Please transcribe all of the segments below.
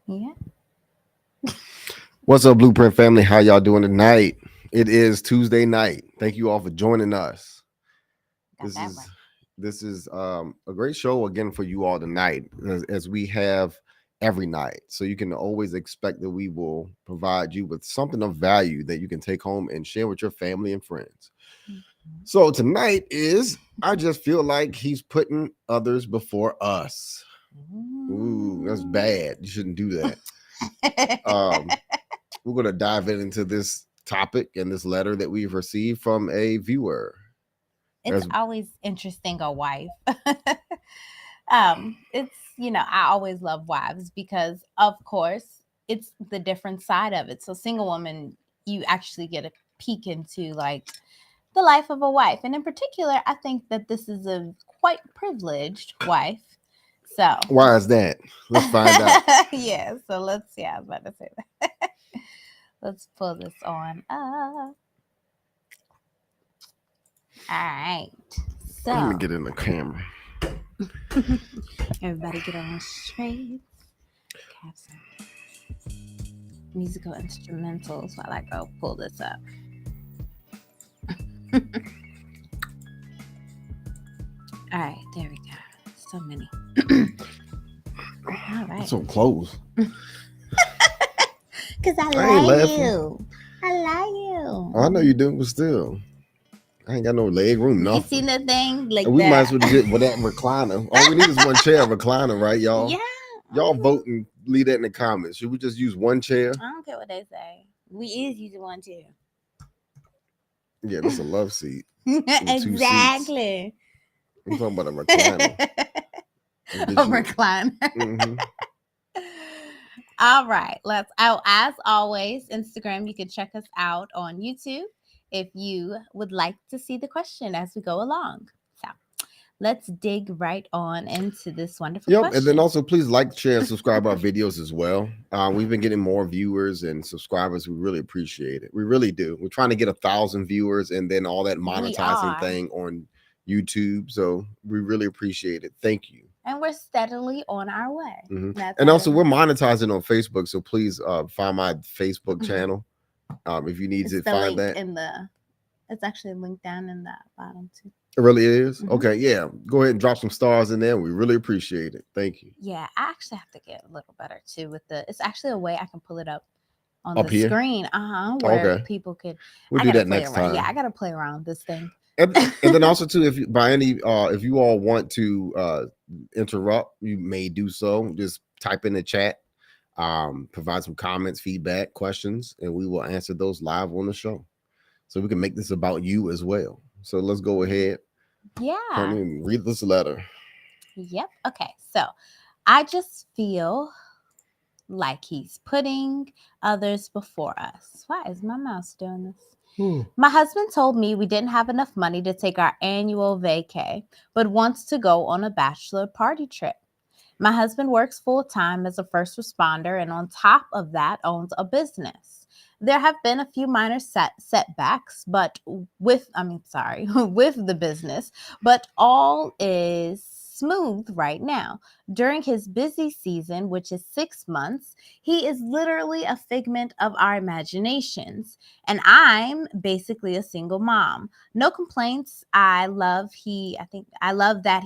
Yeah, What's up, Blueprint family? How y'all doing tonight? It is Tuesday night. Thank you all for joining us. got This that right. is this is a great show again for you all tonight, as we have every night. So you can always expect that we will provide you with something of value that you can take home and share with your family and friends. Mhm. So tonight is I just feel like he's putting others before us. Ooh, that's Mm. bad. You shouldn't do that. Um, we're going to dive into this topic and this letter that we've received from a viewer. It's As always interesting a wife. It's I always love wives because of course it's the different side of it. So single woman, you actually get a peek into like the life of a wife, and in particular, I think that this is a quite privileged wife. So why is that? Let's find out. yeah, so let's yeah, I was about to say that. Let's pull this on up. All right. Let me So get in the camera. everybody get on straight. Have some musical instrumentals while I go pull this up. All right, there we go. So many. All It's right. so close. Because I I ain't love laughing. you. I love Oh, I you. know you do, but still, I ain't got no leg room, You seen nothing. the thing like And we might as that? well get with that recliner. All we need is one chair recliner, right, Yeah. y'all? Y'all Mhm. vote and leave that in the comments. Should we just use one chair? I don't care what they say. We is using one too. Yeah, this is a love seat with two seats. Exactly. I'm talking about a recliner. It A gives you. recliner. Mm-hmm. All right. Let's oh, as always, Instagram, you can check us out on YouTube if you would like to see the question as we go along. So let's dig right on into this wonderful Yep, and then question. also please like, share, and subscribe our videos as well. We've been getting more viewers and subscribers. We really appreciate it. We really do. We're trying to get 1,000 viewers and then all that We monetizing are. thing on YouTube. So we really appreciate it. Thank you. And we're steadily on our way. That's And all also, that we're matters. monetizing on Facebook. So please find my Facebook channel if you need It's to the find link that. in the. It's actually linked down in the bottom too. It really is. Hmm. Okay, yeah. Go ahead and drop some stars in there. We really appreciate it. Thank you. Yeah, I actually have to get a little better too with the. It's actually a way I can pull it up on the Up here. screen. Where Okay. people could. We'll I do gotta that play next around. Yeah, time. I gotta play around with this thing. And then also too, if you by any if you all want to interrupt, you may do so. Just type in the chat, provide some comments, feedback, questions, and we will answer those live on the show. So we can make this about you as well. So let's go ahead, Yeah. honey, and read this letter. Yep. Okay. So I just feel like he's putting others before us. Why is my mouse doing this? My husband told me we didn't have enough money to take our annual vacay, but wants to go on a bachelor party trip. My husband works full time as a first responder and on top of that owns a business. There have been a few minor setbacks, but with the business, but all is smooth right now. During his busy season, which is 6 months, he is literally a figment of our imaginations. And I'm basically a single mom. No complaints. I love that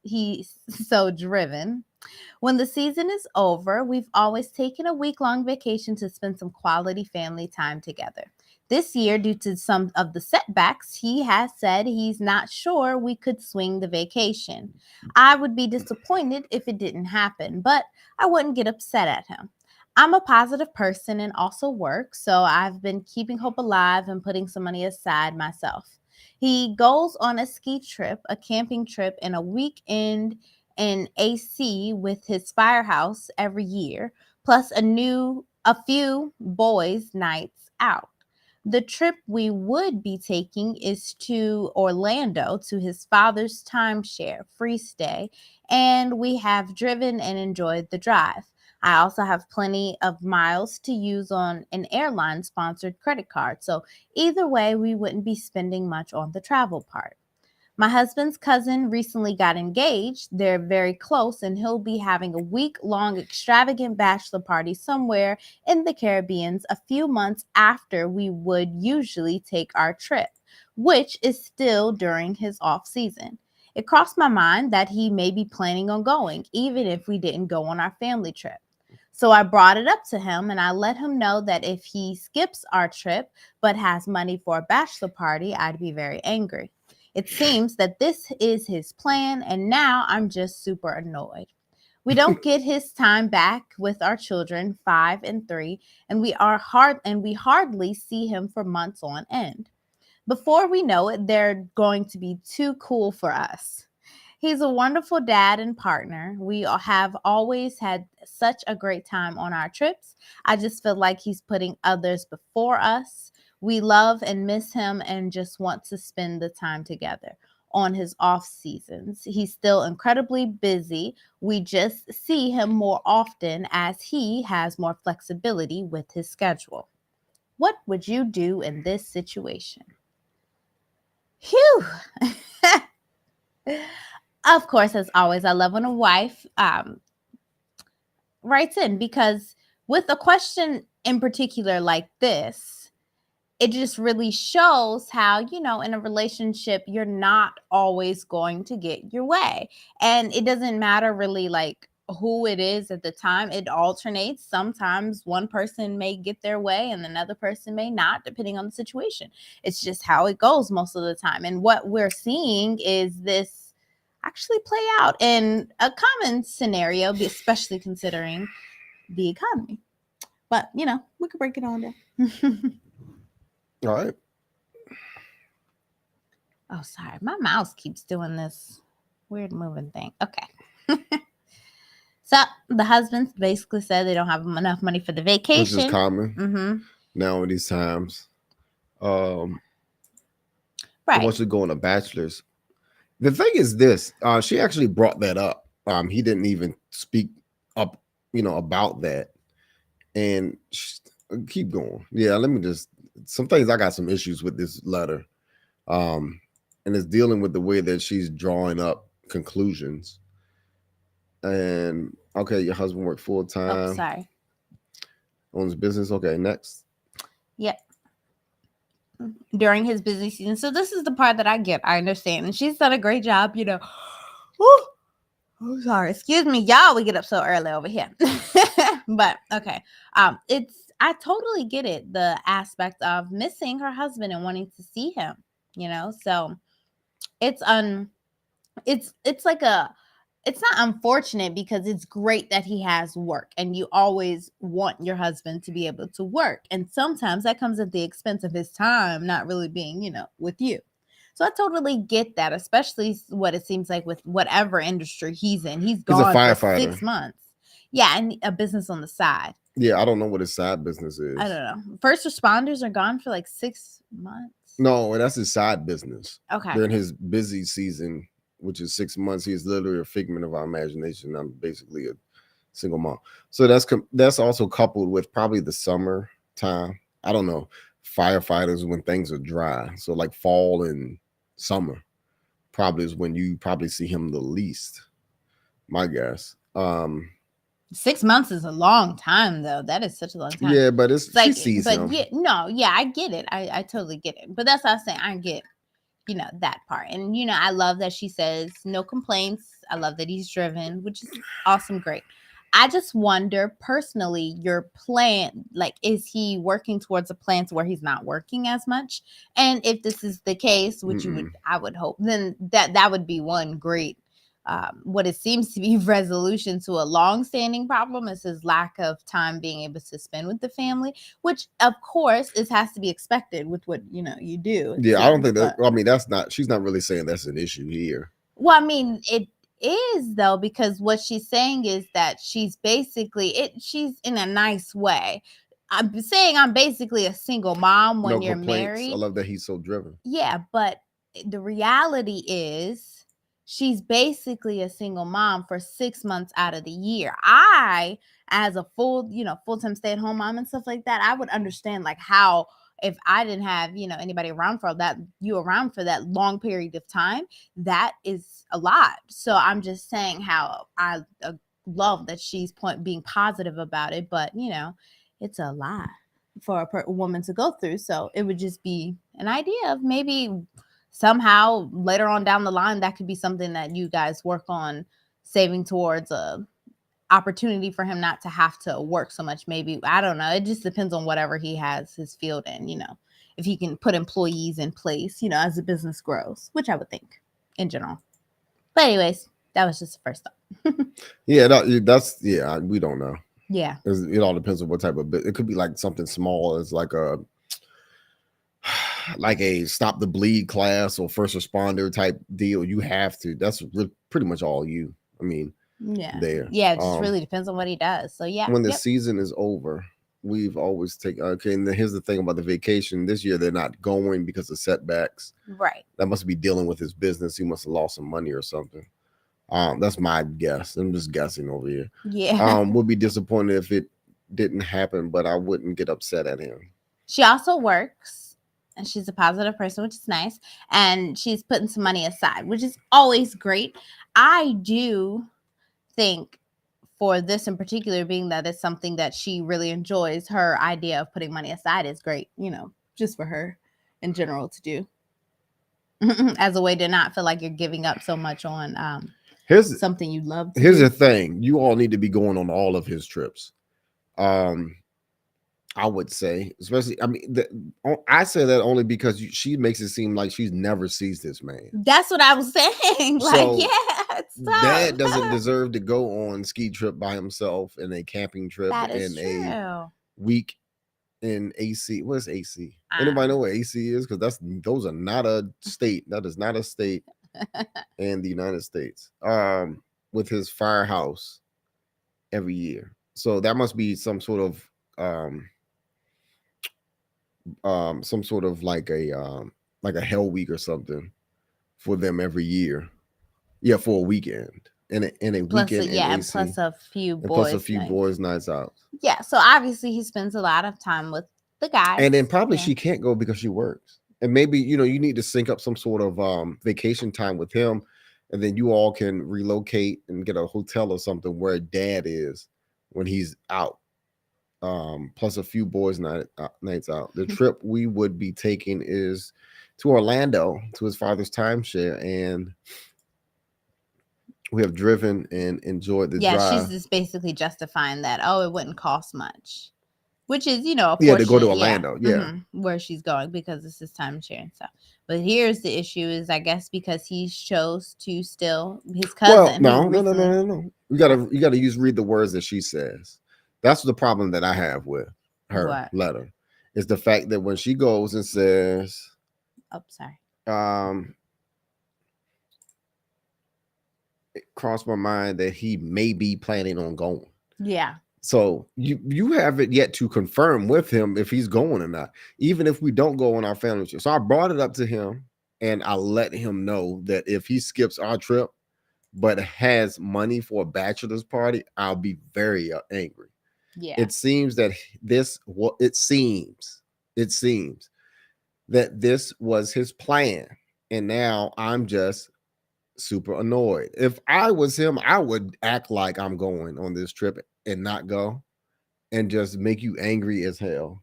he's so driven. When the season is over, we've always taken a week-long vacation to spend some quality family time together. This year, due to some of the setbacks, he has said he's not sure we could swing the vacation. I would be disappointed if it didn't happen, but I wouldn't get upset at him. I'm a positive person and also work, so I've been keeping hope alive and putting some money aside myself. He goes on a ski trip, a camping trip, and a weekend in AC with his firehouse every year, plus a few boys' nights out. The trip we would be taking is to Orlando to his father's timeshare, free stay, and we have driven and enjoyed the drive. I also have plenty of miles to use on an airline sponsored credit card. So, either way, we wouldn't be spending much on the travel part. My husband's cousin recently got engaged. They're very close, and he'll be having a week-long extravagant bachelor party somewhere in the Caribbean a few months after we would usually take our trip, which is still during his off season. It crossed my mind that he may be planning on going, even if we didn't go on our family trip. So I brought it up to him and I let him know that if he skips our trip but has money for a bachelor party, I'd be very angry. It seems that this is his plan, and now I'm just super annoyed. We don't get his time back with our children, 5 and 3, and we hardly see him for months on end. Before we know it, they're going to be too cool for us. He's a wonderful dad and partner. We have always had such a great time on our trips. I just feel like he's putting others before us. We love and miss him and just want to spend the time together. On his off seasons, he's still incredibly busy. We just see him more often as he has more flexibility with his schedule. What would you do in this situation? Phew. Of course, as always, I love when a wife writes in, because with a question in particular like this, it just really shows how, in a relationship, you're not always going to get your way. And it doesn't matter really like who it is at the time. It alternates. Sometimes one person may get their way and another person may not, depending on the situation. It's just how it goes most of the time. And what we're seeing is this actually play out in a common scenario, especially considering the economy. But, we could break it on down. All right. Oh, sorry. My mouse keeps doing this weird moving thing. Okay. So the husbands basically said they don't have enough money for the vacation. Which is common Mm-hmm. now in these times. Right. They want you to go on a bachelor's. The thing is this, she actually brought that up. He didn't even speak up, about that. And keep going. Yeah, let me just, some things I got some issues with this letter. And it's dealing with the way that she's drawing up conclusions. And okay, your husband worked full time. Oh, sorry. Owns business. Okay, next. Yep. During his busy season. So this is the part that I get. I understand. And she's done a great job, Woo! Oh, sorry. Excuse me, y'all. We get up so early over here. But okay. I totally get it. The aspect of missing her husband and wanting to see him, So it's like it's not unfortunate, because it's great that he has work and you always want your husband to be able to work. And sometimes that comes at the expense of his time not really being, with you. So I totally get that, especially what it seems like with whatever industry he's in. He's gone for 6 months. Yeah, and a business on the side. Yeah, I don't know what his side business is. I don't know. First responders are gone for like 6 months. No, that's his side business. Okay. During his busy season, which is 6 months, he's literally a figment of our imagination. I'm basically a single mom. So that's also coupled with probably the summer time. I don't know. Firefighters when things are dry. So like fall and summer probably is when you probably see him the least, my guess. 6 months is a long time, though. That is such a long time. Yeah, but it's like, she sees him. Yeah, I get it. I totally get it. But that's what I'm saying. I get, that part. And, I love that she says no complaints. I love that he's driven, which is awesome. Great. I just wonder personally, your plan, like, is he working towards a plan to where he's not working as much? And if this is the case, which I would hope, then that would be one great, what it seems to be resolution to a long-standing problem is his lack of time being able to spend with the family, which of course has to be expected with what you do. Yeah, I don't think that. I mean, she's not really saying that's an issue here. Well, I mean, it is though, because what she's saying is that she's basically she's in a nice way. I'm saying I'm basically a single mom when you're married. I love that he's so driven. Yeah, but the reality is she's basically a single mom for 6 months out of the year. I, as a full-time stay-at-home mom and stuff like that, I would understand like how if I didn't have, anybody around for that long period of time, that is a lot. So I'm just saying how I love that she's being positive about it, but it's a lot for a woman to go through. So it would just be an idea of maybe somehow later on down the line that could be something that you guys work on saving towards a opportunity for him not to have to work so much. Maybe, I don't know, it just depends on whatever he has his field in, if he can put employees in place, as the business grows, which I would think in general. But anyways, that was just the first thought. Yeah, we don't know. Yeah, it all depends on what type of it could be. Like something small as like a stop the bleed class or first responder type deal. You have to. That's pretty much all you. I mean, there. Yeah, it just really depends on what he does. So yeah, when the season is over, we've always taken. Okay, and then here's the thing about the vacation. This year they're not going because of setbacks. Right. That must be dealing with his business. He must have lost some money or something. That's my guess. I'm just guessing over here. Yeah. Would be disappointed if it didn't happen, but I wouldn't get upset at him. She also works, and she's a positive person, which is nice. And she's putting some money aside, which is always great. I do think for this in particular, being that it's something that she really enjoys, her idea of putting money aside is great, just for her in general to do. As a way to not feel like you're giving up so much on something you love to do. The thing. You all need to be going on all of his trips. I would say, especially, I say that only because she makes it seem like she's never sees this man. That's what I was saying. So Dad doesn't deserve to go on ski trip by himself and a camping trip and a week in AC. What is AC? Anybody know what AC is? Because those are not a state. That is not a state in the United States. With his firehouse every year. So that must be some sort of like a hell week or something for them every year. Yeah, for a weekend. In a plus weekend. And plus a few boys nights out. Yeah, so obviously he spends a lot of time with the guys. And then probably she can't go because she works. And maybe, you need to sync up some sort of vacation time with him. And then you all can relocate and get a hotel or something where Dad is when he's out. Plus a few boys nights out. The trip we would be taking is to Orlando to his father's timeshare, and we have driven and enjoyed the drive. Yeah, she's just basically justifying that. Oh, it wouldn't cost much, which is to go to Orlando. Yeah. Where she's going because this is timeshare and stuff. But here's the issue: is I guess because he chose to still his cousin. Well, no. You gotta read the words that she says. That's the problem that I have with her letter. Is the fact that when she goes and says, "Oh, sorry," it crossed my mind that he may be planning on going. Yeah. So you haven't yet to confirm with him if he's going or not, even if we don't go on our family trip. So I brought it up to him and I let him know that if he skips our trip, but has money for a bachelor's party, I'll be very angry. Yeah. It seems that it seems that this was his plan. And now I'm just super annoyed. If I was him, I would act like I'm going on this trip and not go and just make you angry as hell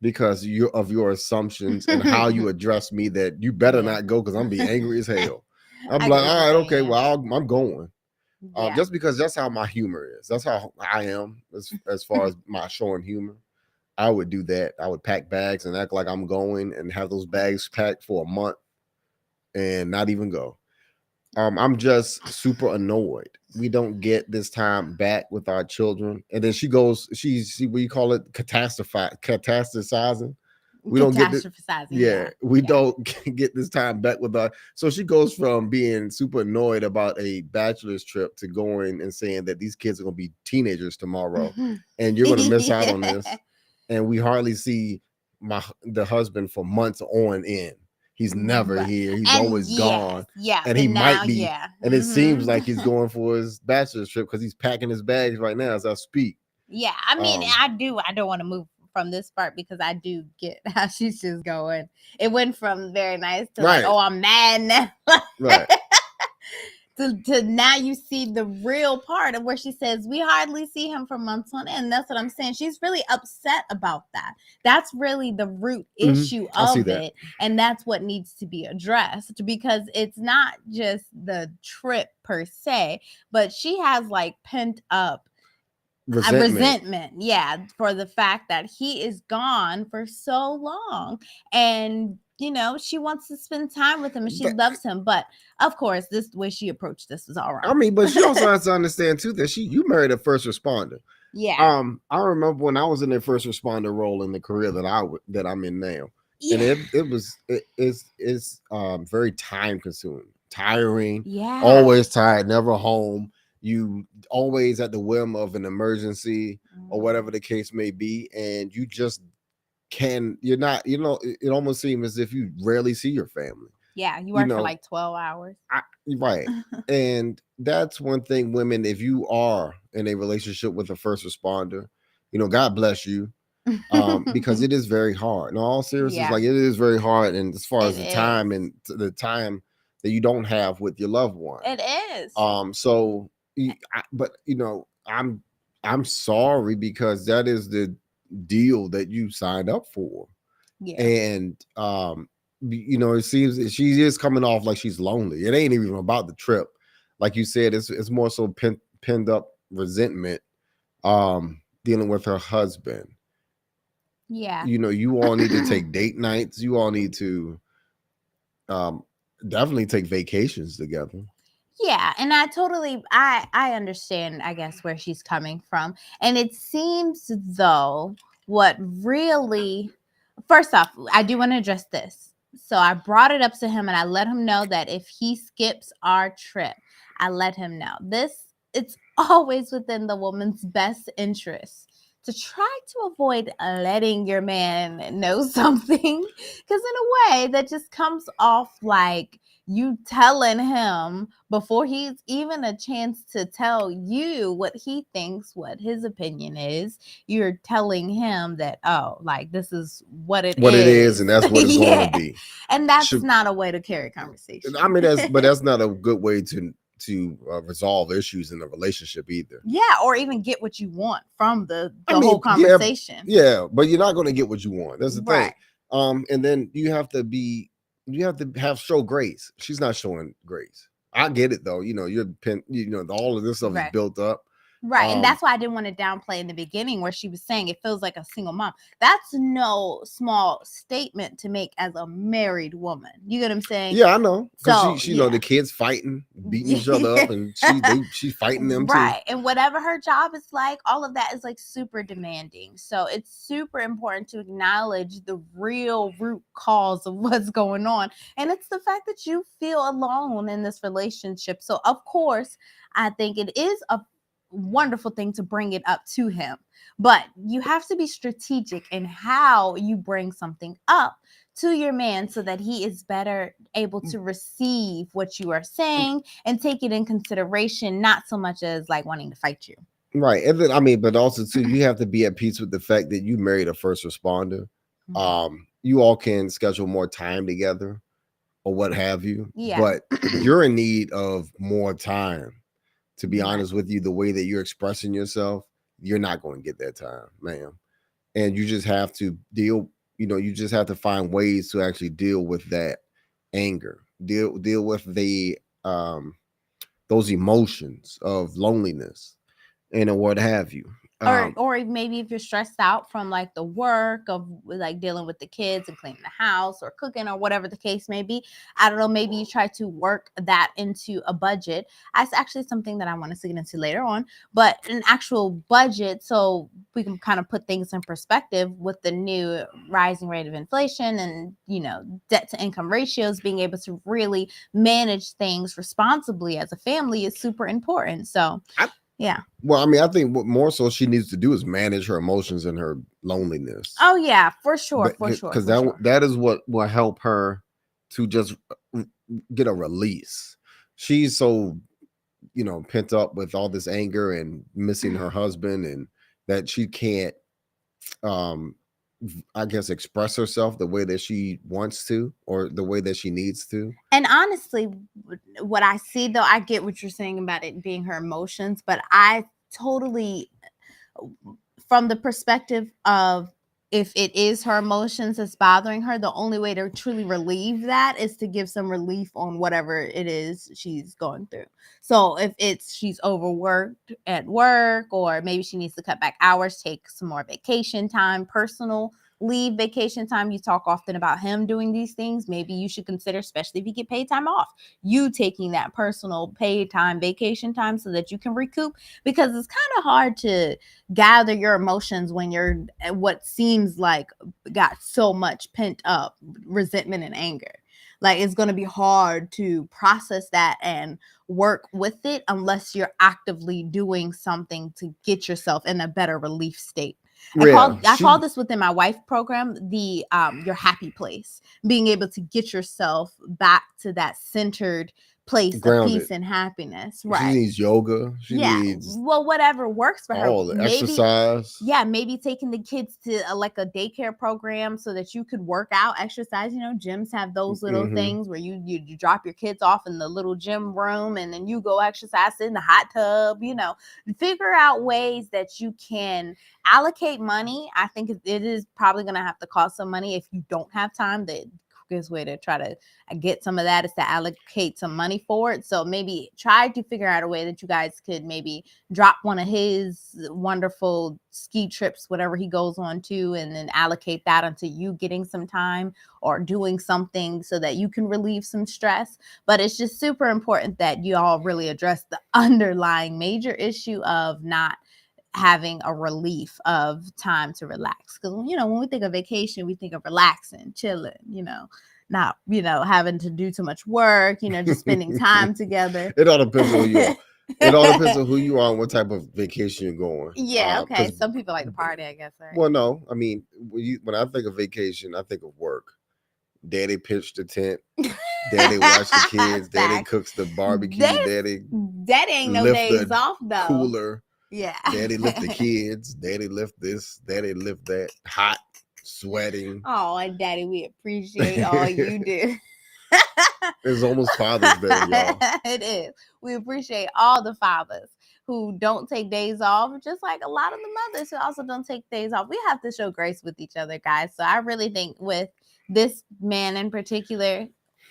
because of your assumptions and how you address me that you better not go because I'm be angry as hell. I'm like, all right, okay, well, I'm going. Just because that's how my humor is. That's how I am as far as my showing humor. I would do that. I would pack bags and act like I'm going and have those bags packed for a month and not even go. I'm just super annoyed. We don't get this time back with our children. And then she goes, what you call it? Catastrophizing. We don't get don't get this time back with her. So she goes from being super annoyed about a bachelor's trip to going and saying that these kids are going to be teenagers tomorrow and you're going to miss out on this. And we hardly see the husband for months on end. He's never here. He's always gone. Yeah. And he might be. Yeah. And it seems like he's going for his bachelor's trip because he's packing his bags right now as I speak. Yeah. I mean, I don't want to move from this part because I do get how she's just going. It went from very nice to like, Right. oh, I'm mad now. Right. to now you see the real part of where she says we hardly see him for months on end. That's what I'm saying. She's really upset about that. That's really the root issue I see of that. it, and that's what needs to be addressed, because it's not just the trip per se, but she has like pent up resentment, yeah, for the fact that he is gone for so long, and she wants to spend time with him and she loves him, but of course this way she approached this was all wrong. I mean, but she also has to understand too that you married a first responder. Yeah. I remember when I was in the first responder role in the career that I'm in now, Yeah. and it's very time consuming, tiring. Yeah. Always tired, never home. You always at the whim of an emergency or whatever the case may be, and you just you're not. It almost seems as if you rarely see your family. Yeah, you work for like 12 hours. Right. And that's one thing, women, if you are in a relationship with a first responder, God bless you. Because it is very hard. In all seriousness, Yeah. like it is very hard. And as far as It the time is. and the time that you don't have with your loved one. It is. So but I'm sorry, because that is the deal that you signed up for. Yeah. And it seems that she is coming off like she's lonely. It ain't even about the trip. Like you said, it's more so pinned up resentment, dealing with her husband. Yeah. You all need to take date nights. You all need to definitely take vacations together. Yeah, and I understand, I guess, where she's coming from. And it seems though what really, first off, I do want to address this. So I brought it up to him and I let him know that if he skips our trip, I let him know. It's always within the woman's best interest to try to avoid letting your man know something, because in a way that just comes off like you telling him before he's even a chance to tell you what he thinks, what his opinion is. You're telling him that, oh, like this is what it is, and that's what it's going to be. And that's not a way to carry conversation. I mean, that's not a good way to resolve issues in a relationship either. Yeah, or even get what you want from the whole conversation. Yeah, but you're not going to get what you want. That's the Right. thing. And then you have to show grace. She's not showing grace. I get it though. All of this stuff is built up. Right. And that's why I didn't want to downplay in the beginning where she was saying it feels like a single mom. That's no small statement to make as a married woman. You get what I'm saying? Yeah, I know. Because so, she the kids fighting, beating each other up, and she's fighting them too. Right. And whatever her job is like, all of that is like super demanding. So it's super important to acknowledge the real root cause of what's going on. And it's the fact that you feel alone in this relationship. So of course, I think it is a wonderful thing to bring it up to him, but you have to be strategic in how you bring something up to your man so that he is better able to receive what you are saying and take it in consideration, not so much as like wanting to fight you. Right. And then, but also too, you have to be at peace with the fact that you married a first responder. Mm-hmm. You all can schedule more time together or what have you. Yeah. But you're in need of more time. To be honest with you, the way that you're expressing yourself, you're not going to get that time, ma'am. And you just have to you just have to find ways to actually deal with that anger, deal with the those emotions of loneliness and what have you. Or maybe if you're stressed out from like the work of like dealing with the kids and cleaning the house or cooking or whatever the case may be, I don't know, maybe you try to work that into a budget. That's actually something that I want to get into later on, but an actual budget so we can kind of put things in perspective with the new rising rate of inflation and debt to income ratios. Being able to really manage things responsibly as a family is super important. So yeah. Well, I mean, I think what more so she needs to do is manage her emotions and her loneliness. Oh yeah, for sure. Because that is what will help her to just get a release. She's so pent up with all this anger and missing her husband, and that she can't I guess, express herself the way that she wants to or the way that she needs to. And honestly, what I see, though, I get what you're saying about it being her emotions, but I totally, from the perspective of, if it is her emotions that's bothering her, the only way to truly relieve that is to give some relief on whatever it is she's going through. So if it's she's overworked at work, or maybe she needs to cut back hours, take some more vacation time, personal leave, vacation time. You talk often about him doing these things. Maybe you should consider, especially if you get paid time off, you taking that personal paid time, vacation time, so that you can recoup, because it's kind of hard to gather your emotions when you're what seems like got so much pent up resentment and anger. Like, it's going to be hard to process that and work with it unless you're actively doing something to get yourself in a better relief state. Yeah, I call this within my wife program the your happy place, being able to get yourself back to that centered place of peace grounded. and happiness. She Right. needs yoga. She Yeah. needs Well, whatever works for her. all the Maybe, exercise. yeah, maybe taking the kids to like a daycare program so that you could work out, exercise. Gyms have those little things where you drop your kids off in the little gym room, and then you go exercise in the hot tub. Figure out ways that you can allocate money. I think it is probably going to have to cost some money if you don't have time. The quickest way to try to get some of that is to allocate some money for it. So maybe try to figure out a way that you guys could maybe drop one of his wonderful ski trips, whatever he goes on to, and then allocate that onto you getting some time or doing something so that you can relieve some stress. But it's just super important that you all really address the underlying major issue of not having a relief of time to relax. Because when we think of vacation, we think of relaxing, chilling, not having to do too much work, just spending time together. It all depends on who you are. It all depends on who you are and what type of vacation you're going. Yeah, okay. Some people like to party, I guess. Right? Well, no, I mean, when I think of vacation, I think of work. Daddy pitched the tent. Daddy watch the kids. Daddy cooks the barbecue. Daddy ain't no days off though. Cooler. Yeah. Daddy lift the kids. Daddy lift this. Daddy lift that. Hot, sweating. Oh, and Daddy, we appreciate all you do. It's almost Father's Day, y'all. It is. We appreciate all the fathers who don't take days off, just like a lot of the mothers who also don't take days off. We have to show grace with each other, guys. So I really think with this man in particular,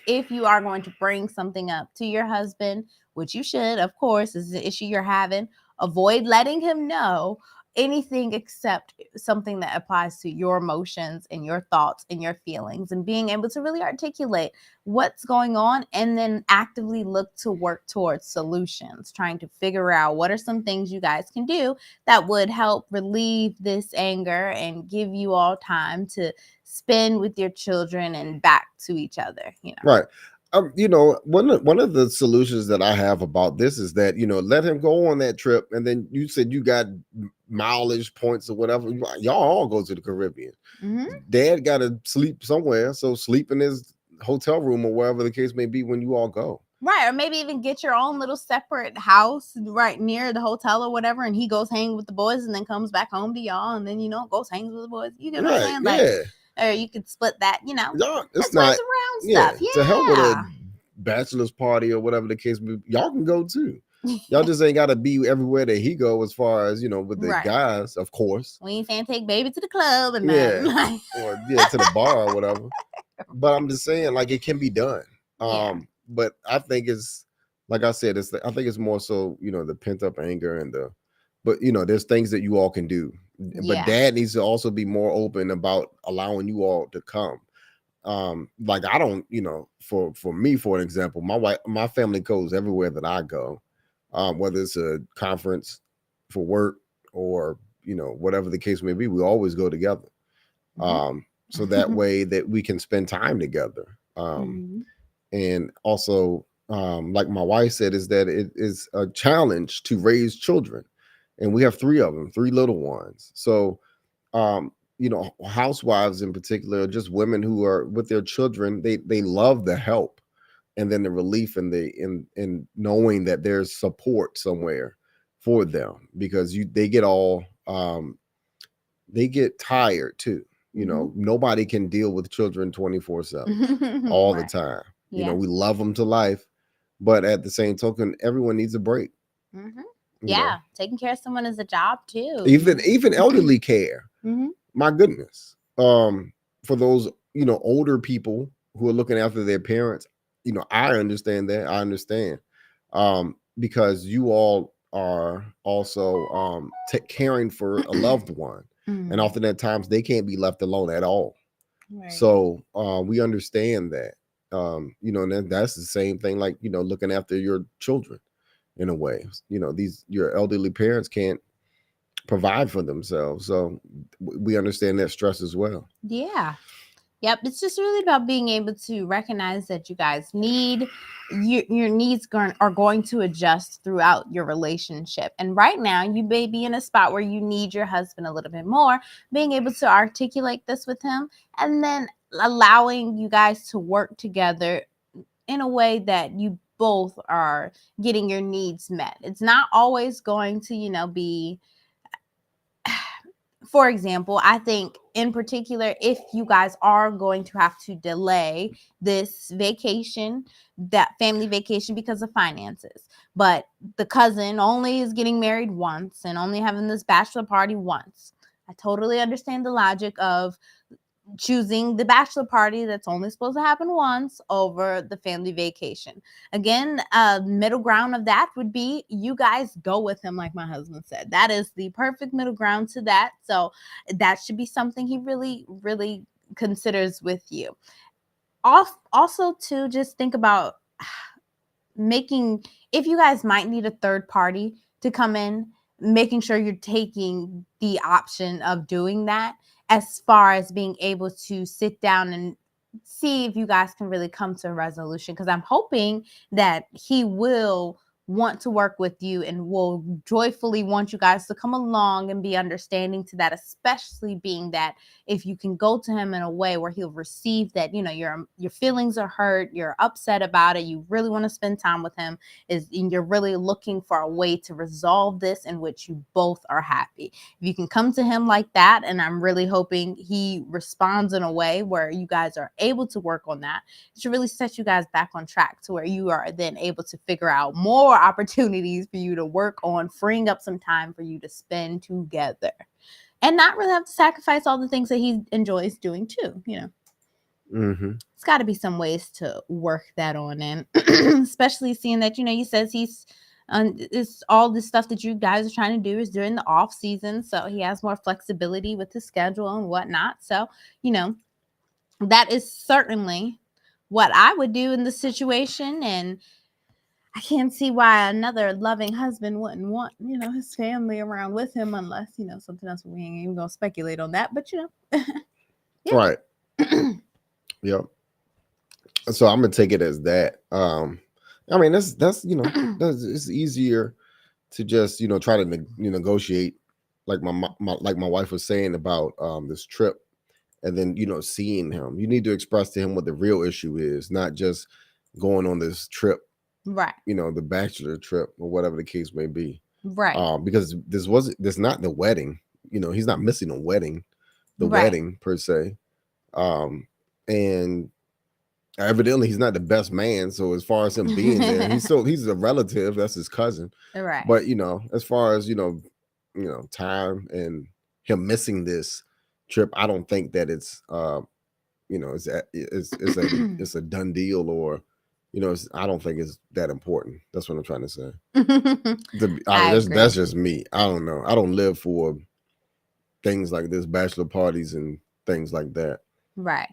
if you are going to bring something up to your husband, which you should, of course, is an issue you're having, avoid letting him know anything except something that applies to your emotions and your thoughts and your feelings, and being able to really articulate what's going on and then actively look to work towards solutions, trying to figure out what are some things you guys can do that would help relieve this anger and give you all time to spend with your children and back to each other. Right. One of the solutions that I have about this is that, let him go on that trip. And then you said you got mileage points or whatever. Y'all all go to the Caribbean. Dad got to sleep somewhere. So sleep in his hotel room or wherever the case may be when you all go. Right. Or maybe even get your own little separate house right near the hotel or whatever. And he goes hang with the boys and then comes back home to y'all. And then, goes hangs with the boys. You get what I'm saying? Like, yeah. Or you could split that, it's not around stuff. Yeah. To help with a bachelor's party or whatever the case may be, y'all can go too. Y'all just ain't got to be everywhere that he go as far as, with the guys, of course. We ain't saying take baby to the club and or to the bar or whatever. But I'm just saying, like, it can be done. But I think it's, like I said, I think it's more so, the pent up anger but there's things that you all can do. But Dad needs to also be more open about allowing you all to come. Like, I don't, for me, for an example, my family goes everywhere that I go, whether it's a conference for work or, whatever the case may be, we always go together. So that way that we can spend time together. And also, like my wife said, is that it is a challenge to raise children. And we have 3 of them, 3 little ones. So, housewives in particular, just women who are with their children, they love the help and then the relief and in knowing that there's support somewhere for them, because they get tired too. Nobody can deal with children 24/7 all the Right. time. Yeah. We love them to life, but at the same token, everyone needs a break. Mm-hmm. You know, Yeah. Taking care of someone is a job too. even elderly care. Mm-hmm. My goodness. For those older people who are looking after their parents, I understand that. I understand, because you all are also caring for a loved one, and Mm-hmm. often at times they can't be left alone at all. Right. So we understand that. And that's the same thing, like looking after your children in a way. These your elderly parents can't provide for themselves, so we understand that stress as well. Yeah. Yep, it's just really about being able to recognize that you guys need your needs are going to adjust throughout your relationship. And right now, you may be in a spot where you need your husband a little bit more. Being able to articulate this with him, and then allowing you guys to work together in a way that you both are getting your needs met. It's not always going to, be, for example, I think in particular, if you guys are going to have to delay this vacation, that family vacation, because of finances, but the cousin only is getting married once and only having this bachelor party once, I totally understand the logic of choosing the bachelor party that's only supposed to happen once over the family vacation. Again, middle ground of that would be you guys go with him, like my husband said. That is the perfect middle ground to that. So that should be something he really, really considers with you. Also, to just think about making, if you guys might need a third party to come in, making sure you're taking the option of doing that, as far as being able to sit down and see if you guys can really come to a resolution, because I'm hoping that he will want to work with you and will joyfully want you guys to come along and be understanding to that, especially being that if you can go to him in a way where he'll receive that, your feelings are hurt, you're upset about it, you really want to spend time with him, and you're really looking for a way to resolve this in which you both are happy. If you can come to him like that, and I'm really hoping he responds in a way where you guys are able to work on that, it should really set you guys back on track to where you are then able to figure out more opportunities for you to work on, freeing up some time for you to spend together and not really have to sacrifice all the things that he enjoys doing too. It's got to be some ways to work that on in, especially seeing that, he says he's it's all this stuff that you guys are trying to do is during the off season, so he has more flexibility with his schedule and whatnot. So that is certainly what I would do in this situation, and I can't see why another loving husband wouldn't want, his family around with him, unless, something else. We ain't even gonna speculate on that, but yeah. Right. Yep. So I'm gonna take it as that. I mean, that's it's easier to just try to negotiate, like my wife was saying about this trip, and then seeing him. You need to express to him what the real issue is, not just going on this trip, Right. The bachelor trip or whatever the case may be. Right. Because this not the wedding. He's not missing a wedding, the Right. wedding per se. And evidently he's not the best man. So as far as him being there, he's a relative. That's his cousin. Right. But as far as time and him missing this trip, I don't think that it's it's a done deal, or I don't think it's that important. That's what I'm trying to say. That's just me. I don't know. I don't live for things like this, bachelor parties and things like that. Right.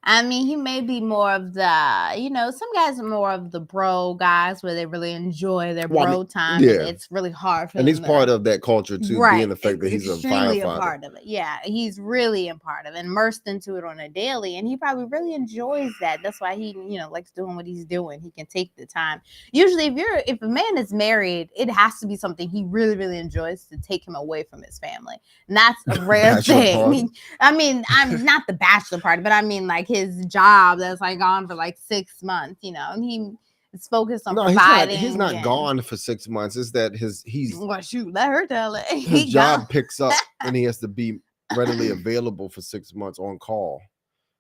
I mean, he may be more of the, some guys are more of the bro guys where they really enjoy their bro time. Yeah. And it's really hard for him. And he's part of that culture too, right. being the fact that he's extremely a firefighter. A part of it. Yeah, he's really a part of it, immersed into it on a daily. And he probably really enjoys that. That's why he, likes doing what he's doing. He can take the time. Usually if a man is married, it has to be something he really, really enjoys to take him away from his family. And that's a rare thing. I mean, I'm not the bachelor party, but I mean like his job that's like on for like 6 months, and he's focused on providing. He's not gone for 6 months. It's that he's well, shoot, let her tell it. His job picks up and he has to be readily available for 6 months on call.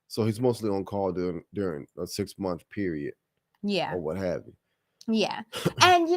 So he's mostly on call during a 6 month period Yeah. or what have you. Yeah. And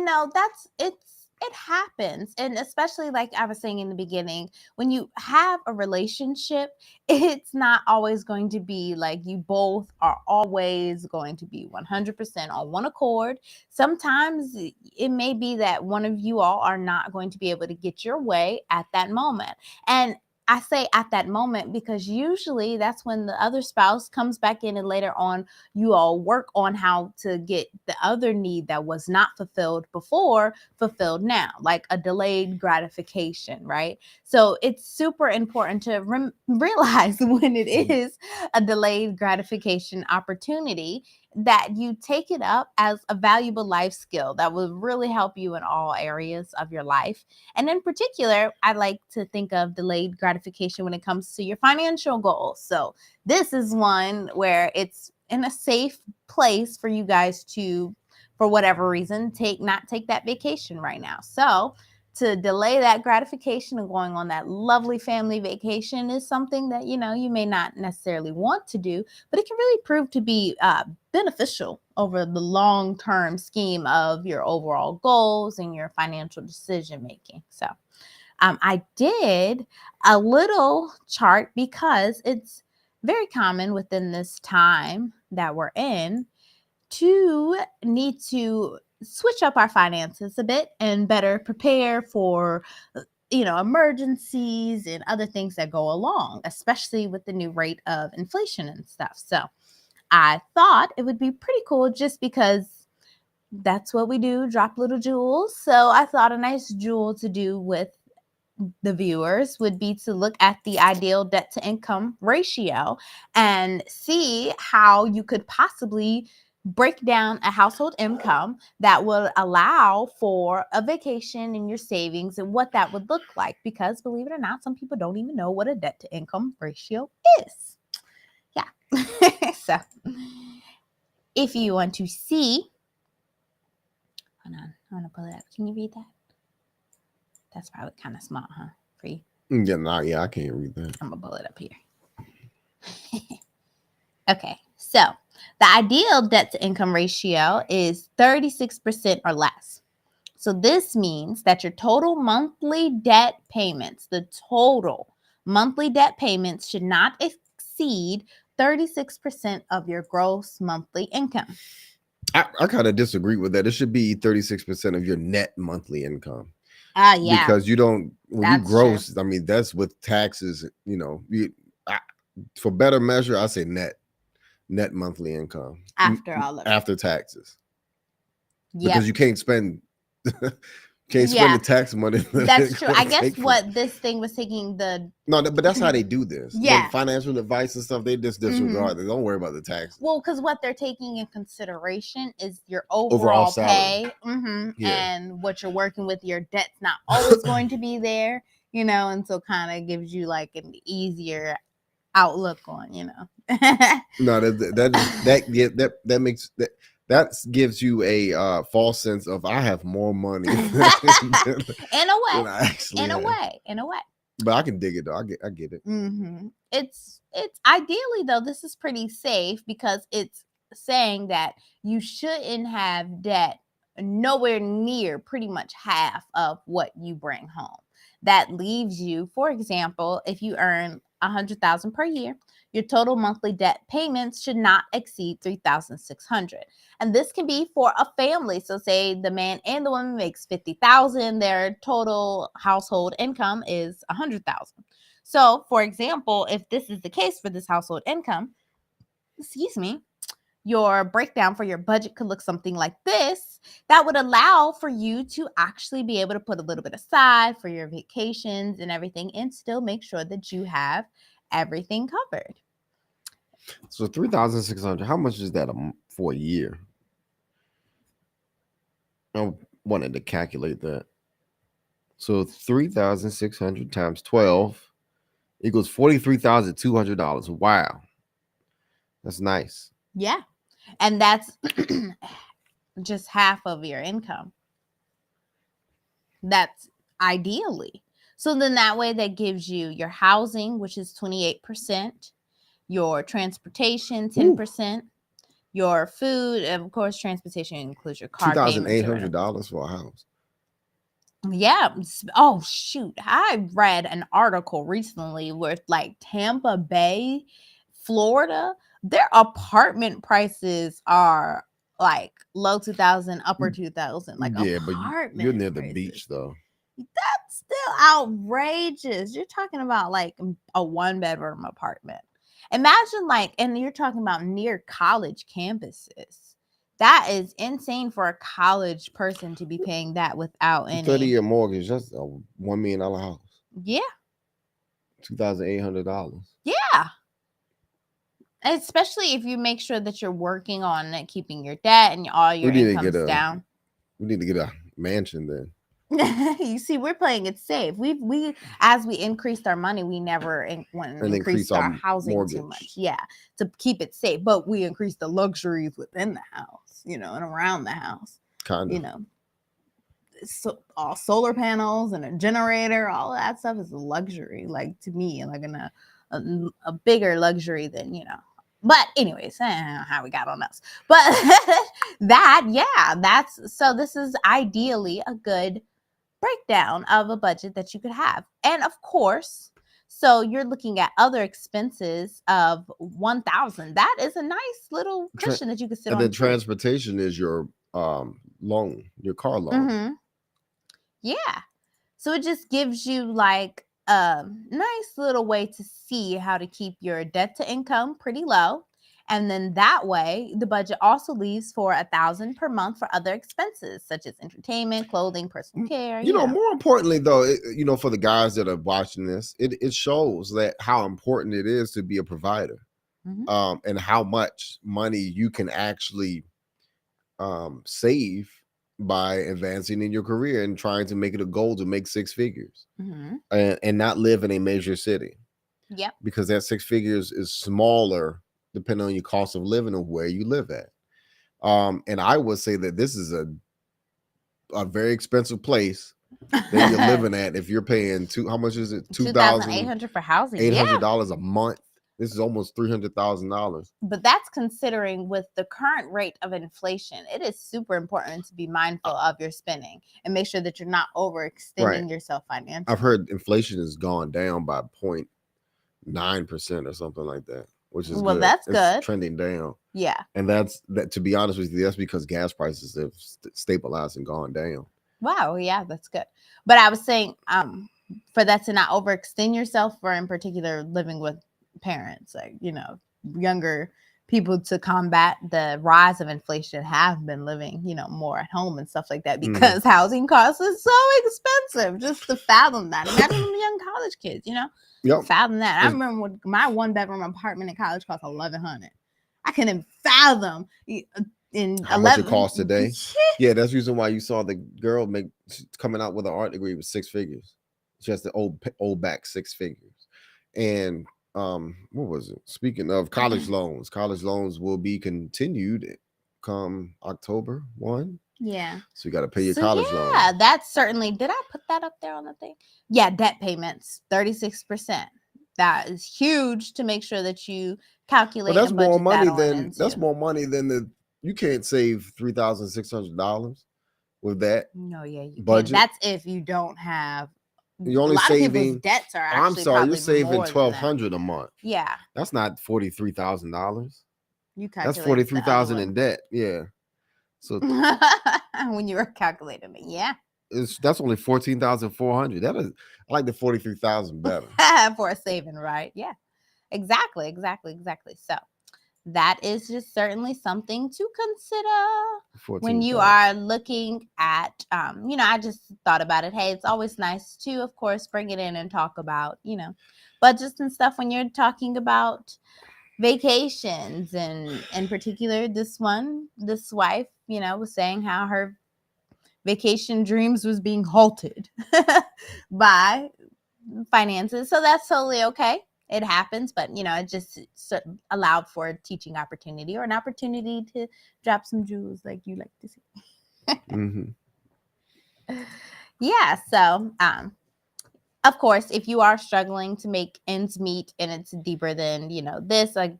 it happens. And especially like I was saying in the beginning, when you have a relationship, it's not always going to be like you both are always going to be 100% on one accord. Sometimes it may be that one of you all are not going to be able to get your way at that moment. And I say at that moment because usually that's when the other spouse comes back in, and later on you all work on how to get the other need that was not fulfilled before fulfilled now, like a delayed gratification, right? So it's super important to realize when it is a delayed gratification opportunity that you take it up as a valuable life skill that will really help you in all areas of your life. And in particular, I like to think of delayed gratification when it comes to your financial goals. So this is one where it's in a safe place for you guys to, for whatever reason, not take that vacation right now. So to delay that gratification and going on that lovely family vacation is something that you may not necessarily want to do, but it can really prove to be beneficial over the long-term scheme of your overall goals and your financial decision making. So I did a little chart because it's very common within this time that we're in to need to switch up our finances a bit and better prepare for emergencies and other things that go along, especially with the new rate of inflation and stuff. So I thought it would be pretty cool just because that's what we do, drop little jewels. So I thought a nice jewel to do with the viewers would be to look at the ideal debt to income ratio and see how you could possibly break down a household income that will allow for a vacation in your savings and what that would look like. Because believe it or not, some people don't even know what a debt to income ratio is. Yeah. So if you want to see, hold on, I want to pull it up. Can you read that? That's probably kind of small, huh? For you? Yeah, I can't read that. I'm going to pull it up here. Okay, so the ideal debt to income ratio is 36% or less. So this means that your total monthly debt payments, the total monthly debt payments should not exceed 36% of your gross monthly income. I kind of disagree with that. It should be 36% of your net monthly income. Yeah. Because when you gross, true. I mean, that's with taxes, for better measure, I say net monthly income. After all of it. After taxes. Yep. Because you can't spend spend the tax money. That's true. I guess what this thing was taking but that's how they do this. Yeah. When financial advice and stuff, they just disregard it. Don't worry about the taxes. Well, because what they're taking in consideration is your overall pay, and what you're working with. Your debt's not always going to be there, and so kind of gives you like an easier outlook on, No, that makes that gives you a false sense of I have more money. in a way. But I can dig it though. I get it. It's ideally though, this is pretty safe because it's saying that you shouldn't have debt nowhere near pretty much half of what you bring home. That leaves you, for example, if you earn $100,000 per year, your total monthly debt payments should not exceed $3,600. And this can be for a family. So say the man and the woman makes $50,000, their total household income is $100,000. So for example, if this is the case for this household income, your breakdown for your budget could look something like this. That would allow for you to actually be able to put a little bit aside for your vacations and everything and still make sure that you have everything covered. So 3,600, how much is that for a year? I wanted to calculate that. So 3,600 times 12 equals $43,200. Wow. That's nice. Yeah. And that's just half of your income. That's ideally. So then that way that gives you your housing, which is 28%, your transportation, 10%, your food, and of course, transportation includes your car payments. $2,800 for a house. Yeah. Oh, shoot. I read an article recently with like Tampa Bay, Florida. Their apartment prices are like low 2000, upper 2000. Like Yeah, but you're apartment near the prices. beach though. That's still outrageous. You're talking about like a 1-bedroom apartment. Imagine like, and you're talking about near college campuses. That is insane for a college person to be paying that without any 30-year mortgage. That's a $1 million house. Yeah. $2,800. Yeah. Especially if you make sure that you're working on keeping your debt and all your incomes down. We need to get a mansion then. You see, we're playing it safe. We as we increased our money, we never increased our housing mortgage too much. Yeah, to keep it safe, but we increased the luxuries within the house, and around the house. Kind of. So all solar panels and a generator, all of that stuff is a luxury. Like to me, like a bigger luxury than. But anyways, I don't know how we got on us. But this is ideally a good breakdown of a budget that you could have. And of course, so you're looking at other expenses of $1,000. That is a nice little cushion that you could sit on. And then transportation is your loan, your car loan. Mm-hmm. Yeah. So it just gives you like a nice little way to see how to keep your debt to income pretty low. And then that way, the budget also leaves for $1,000 per month for other expenses such as entertainment, clothing, personal care. More importantly, though, for the guys that are watching this, it shows that how important it is to be a provider, and how much money you can actually save by advancing in your career and trying to make it a goal to make 6 figures, and not live in a major city. Yep. Because that 6 figures is smaller depending on your cost of living and where you live at. And I would say that this is a very expensive place that you're living at. If you're paying how much is it? $2,800 for housing. $800 a month. This is almost $300,000. But that's considering with the current rate of inflation, it is super important to be mindful of your spending and make sure that you're not overextending yourself financially. I've heard inflation has gone down by 0.9% or something like that, which is good. That's good. It's trending down. Yeah. And that, to be honest with you, that's because gas prices have stabilized and gone down. Wow. Yeah, that's good. But I was saying, for that to not overextend yourself, for in particular living with parents, like younger people, to combat the rise of inflation, have been living more at home and stuff like that, because housing costs is so expensive. Just to fathom that, imagine the young college kids, fathom that. I remember when my 1-bedroom apartment in college cost $1,100. I couldn't fathom how much it costs today. Yeah, that's the reason why you saw the girl coming out with an art degree with 6 figures. Just the old back 6 figures. And what was it? Speaking of college loans will be continued come October 1. Yeah. So you got to pay your college loan. Yeah, that's certainly. Did I put that up there on the thing? Yeah, debt payments, 36%. That is huge to make sure that you calculate. Well, that's and budget more money than you can't save $3,600 with that. No, yeah, you budget. Can. That's if you don't have. You're only saving. Debts are actually. I'm sorry, you're saving $1,200 a month. Yeah, that's not $43,000. That's $43,000 in debt. Yeah. So when you were calculating it, yeah, that's only $14,400. That is, I like the $43,000 better for a saving, right? Yeah, exactly. So that is just certainly something to consider when you are looking at, I just thought about it. Hey, it's always nice to, of course, bring it in and talk about, budgets and stuff when you're talking about vacations. And in particular, this wife, was saying how her vacation dreams was being halted by finances. So that's totally okay. It happens, but it just allowed for a teaching opportunity, or an opportunity to drop some jewels, like you like to see. Yeah. So, of course, if you are struggling to make ends meet and it's deeper than, this, like,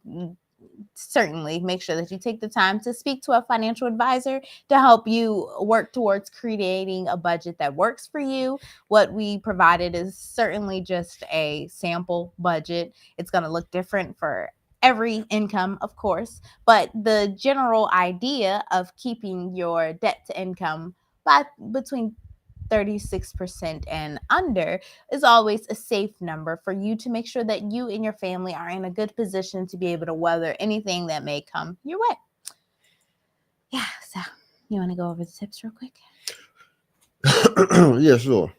certainly make sure that you take the time to speak to a financial advisor to help you work towards creating a budget that works for you. What we provided is certainly just a sample budget. It's going to look different for every income, of course, but the general idea of keeping your debt to income by between 36% and under is always a safe number for you to make sure that you and your family are in a good position to be able to weather anything that may come your way. Yeah, so you want to go over the tips real quick? Yeah, sure.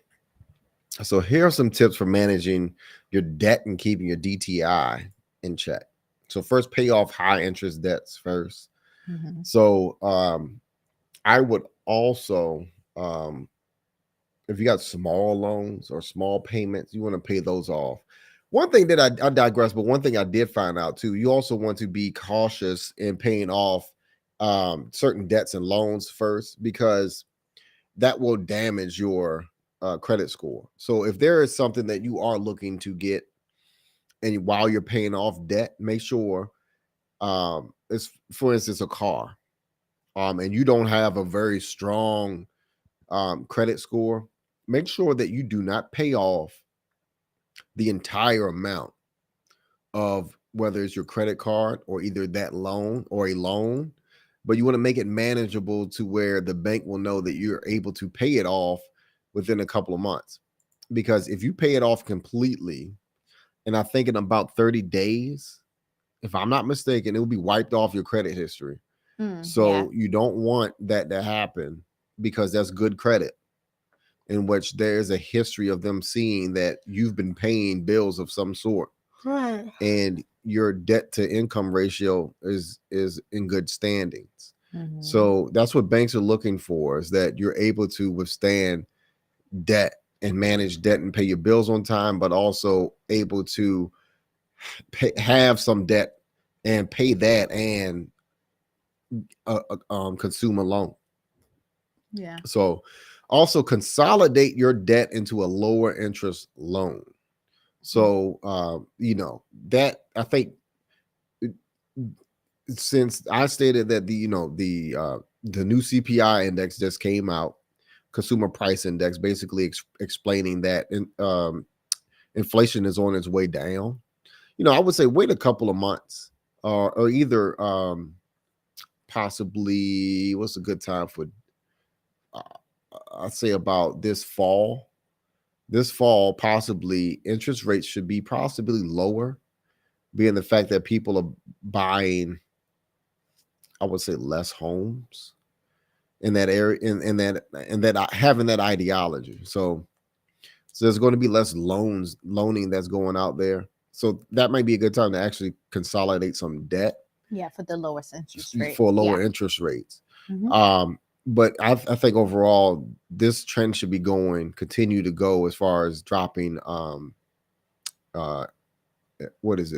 So here are some tips for managing your debt and keeping your DTI in check. So first, pay off high interest debts first. Mm-hmm. So I would also, if you got small loans or small payments, you want to pay those off. One thing that I digress, but one thing I did find out too, you also want to be cautious in paying off certain debts and loans first, because that will damage your credit score. So if there is something that you are looking to get, and while you're paying off debt, make sure it's, for instance, a car, and you don't have a very strong credit score, make sure that you do not pay off the entire amount of whether it's your credit card or either that loan or a loan, but you want to make it manageable to where the bank will know that you're able to pay it off within a couple of months. Because if you pay it off completely, and I think in about 30 days, if I'm not mistaken, it will be wiped off your credit history. So you don't want that to happen, because that's good credit in which there's a history of them seeing that you've been paying bills of some sort. Right. And your debt to income ratio is in good standings. Mm-hmm. So that's what banks are looking for, is that you're able to withstand debt and manage debt and pay your bills on time, but also able to have some debt and pay that and consumer loan. Yeah. So also consolidate your debt into a lower interest loan. So that, I think, since I stated that the new CPI index just came out, consumer price index, basically explaining that inflation is on its way down. I would say wait a couple of months, or either possibly, what's a good time for, I'd say about this fall, possibly interest rates should be possibly lower, being the fact that people are buying, I would say, less homes in that area, and that having that ideology. So there's going to be less loaning that's going out there. So that might be a good time to actually consolidate some debt. Yeah, for the lowest interest rate. For lower interest rates. Mm-hmm. But I think overall, this trend should be continue to go as far as dropping,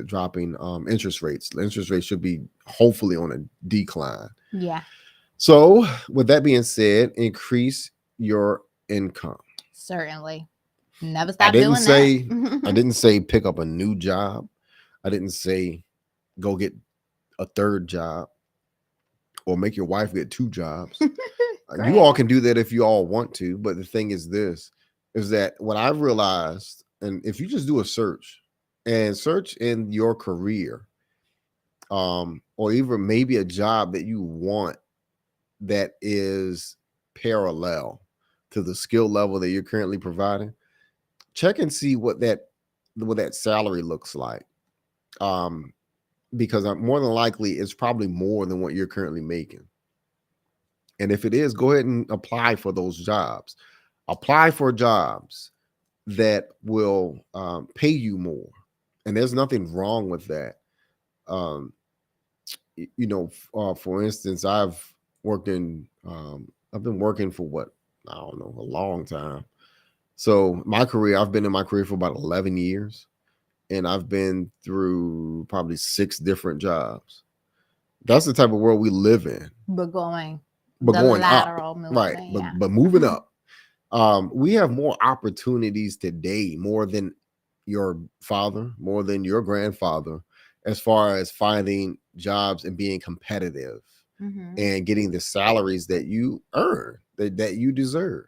dropping interest rates. The interest rates should be hopefully on a decline. Yeah. So with that being said, increase your income. Certainly. Never stop doing that. I didn't say pick up a new job. I didn't say go get a third job or make your wife get 2 jobs. You all can do that if you all want to. But the thing is that what I've realized, and if you just do a search in your career, or even maybe a job that you want that is parallel to the skill level that you're currently providing, check and see what that salary looks like. Because more than likely it's probably more than what you're currently making. And if it is, go ahead and apply for those jobs. Apply for jobs that will pay you more. And there's nothing wrong with that. For instance, I've been working for a long time. So I've been in my career for about 11 years. And I've been through probably 6 different jobs. That's the type of world we live in. But going lateral up, right? But moving up. We have more opportunities today, more than your father, more than your grandfather, as far as finding jobs and being competitive and getting the salaries that you earn, that you deserve.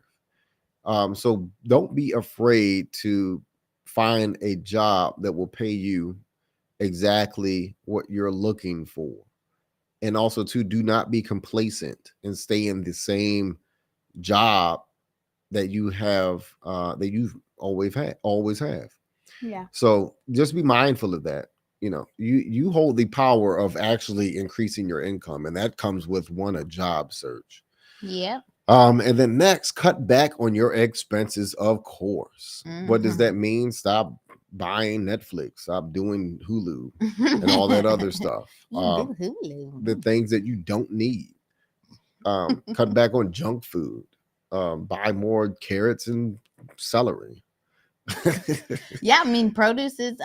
So don't be afraid to find a job that will pay you exactly what you're looking for. And also, to do not be complacent and stay in the same job that you have, that you've always have. Yeah. So just be mindful of that. You hold the power of actually increasing your income, and that comes with a job search. Yep. And then next, cut back on your expenses, of course. What does that mean? Stop buying Netflix, stop doing Hulu and all that other stuff. You do Hulu. The things that you don't need. Cut back on junk food. Buy more carrots and celery. Yeah, I mean, produce is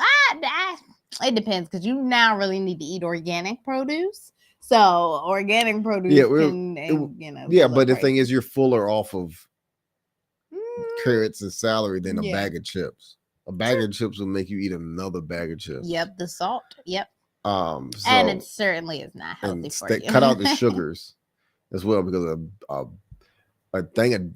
it depends, because you now really need to eat organic produce. So organic produce Yeah, can, be yeah, a little but the thing is, pricey. you're fuller off of Mm, carrots and celery than a yeah. bag of chips. A bag of chips will make you eat another bag of chips. Yep, the salt. Yep. And it So certainly is not healthy and for you. cut out the sugars as well, because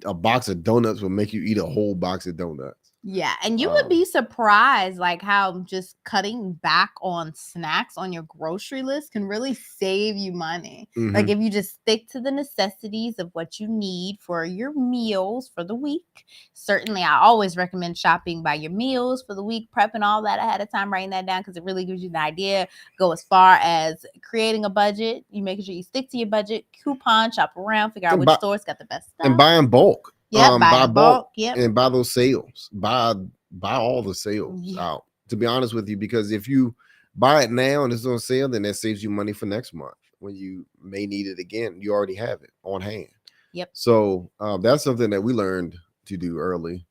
a box of donuts will make you eat a whole box of donuts. Yeah, and you would be surprised, like, how just cutting back on snacks on your grocery list can really save you money. Like, if you just stick to the necessities of what you need for your meals for the week. Certainly, I always recommend shopping by your meals for the week, prepping all that ahead of time, writing that down, because it really gives you the idea. Go as far as creating a budget. You making sure you stick to your budget, coupon, shop around, figure out which stores got the best stuff. And buy in bulk. Yep, buy buy in bulk. Yep. And buy those sales. Buy all the sales out. To be honest with you, because if you buy it now and it's on sale, then that saves you money for next month when you may need it again. You already have it on hand. Yep. So that's something that we learned to do early,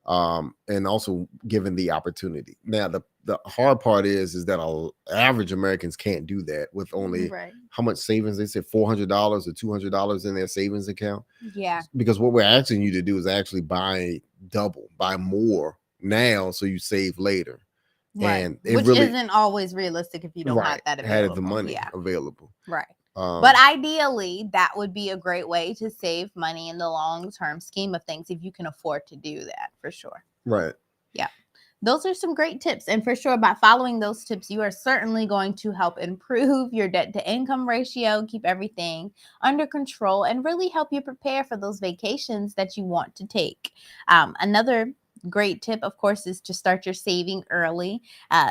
and also given the opportunity. Now the hard part is that average Americans can't do that with only how much savings. They said $400 or $200 in their savings account. Yeah. Because what we're asking you to do is actually buy more now, so you save later. Right. And which isn't always realistic if you don't have that available. Had the money available. Right. But ideally, that would be a great way to save money in the long-term scheme of things, if you can afford to do that, for sure. Right. Yeah. Those are some great tips. And for sure, by following those tips, you are certainly going to help improve your debt-to-income ratio, keep everything under control, and really help you prepare for those vacations that you want to take. Another great tip, of course, is to start your saving early.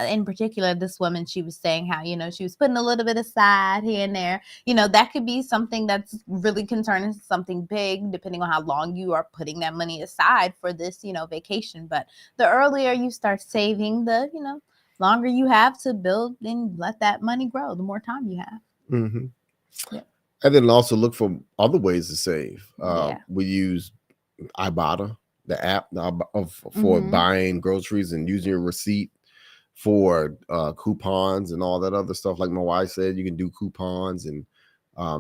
In particular, this woman, she was saying how, she was putting a little bit aside here and there. That could be something that's really concerning, something big, depending on how long you are putting that money aside for this, vacation. But the earlier you start saving, the, longer you have to build and let that money grow, the more time you have. Mm-hmm. Yeah. And then also look for other ways to save. Yeah. We use Ibotta, the app for buying groceries and using your receipt for coupons and all that other stuff. Like my wife said, you can do coupons, and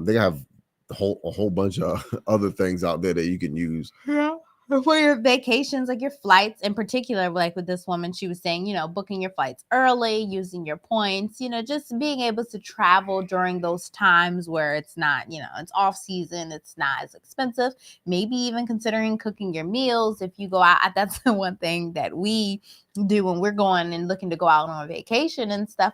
they have a whole bunch of other things out there that you can use. Yeah. For your vacations, like your flights in particular, like with this woman, she was saying, booking your flights early, using your points, just being able to travel during those times where it's not, it's off season, it's not as expensive. Maybe even considering cooking your meals if you go out. That's the one thing that we do when we're going and looking to go out on vacation and stuff.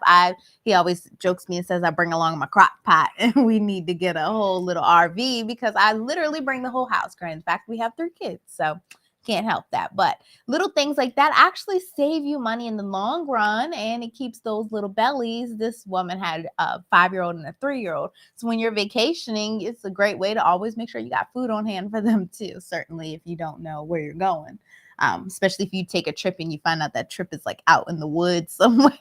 He always jokes me and says I bring along my crock pot, and we need to get a whole little RV, because I literally bring the whole house. In fact, we have 3 kids, so can't help that. But little things like that actually save you money in the long run, and it keeps those little bellies. This woman had a 5-year-old and a 3-year-old. So when you're vacationing, it's a great way to always make sure you got food on hand for them too. Certainly if you don't know where you're going. Especially if you take a trip and you find out that trip is like out in the woods somewhere.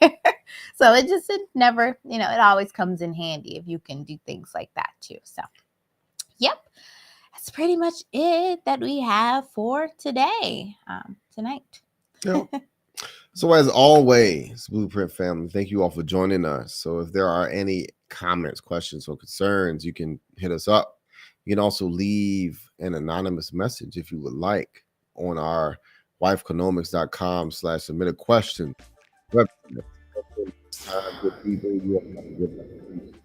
So it never, it always comes in handy if you can do things like that too. So, yep, that's pretty much it that we have for today, tonight. Yep. So as always, Blueprint family, thank you all for joining us. So if there are any comments, questions, or concerns, you can hit us up. You can also leave an anonymous message if you would like. on our wifeconomics.com/submit a question website. Good people, you all have a good night.